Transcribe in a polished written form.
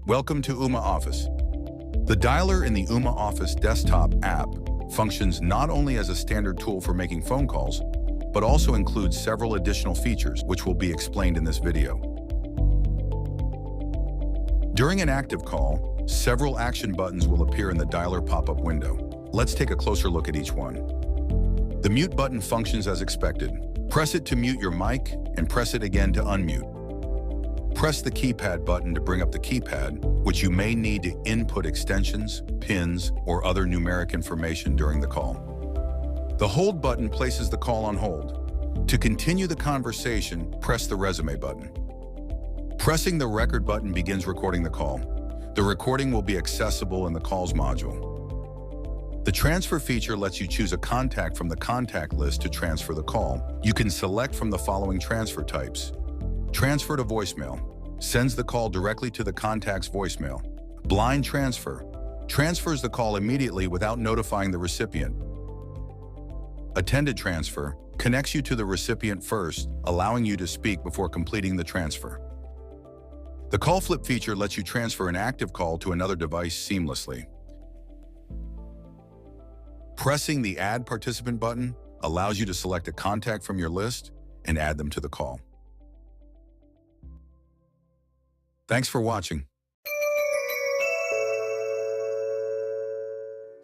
Welcome to Ooma Office. The dialer in the Ooma Office desktop app functions not only as a standard tool for making phone calls, but also includes several additional features which will be explained in this video. During an active call, several action buttons will appear in the dialer pop-up window. Let's take a closer look at each one. The mute button functions as expected. Press it to mute your mic and press it again to unmute. Press the keypad button to bring up the keypad, which you may need to input extensions, pins, or other numeric information during the call. The hold button places the call on hold. To continue the conversation, press the resume button. Pressing the record button begins recording the call. The recording will be accessible in the calls module. The transfer feature lets you choose a contact from the contact list to transfer the call. You can select from the following transfer types. Transfer to voicemail sends the call directly to the contact's voicemail. Blind transfer transfers the call immediately without notifying the recipient. Attended transfer connects you to the recipient first, allowing you to speak before completing the transfer. The call flip feature lets you transfer an active call to another device seamlessly. Pressing the Add Participant button allows you to select a contact from your list and add them to the call. Thanks for watching.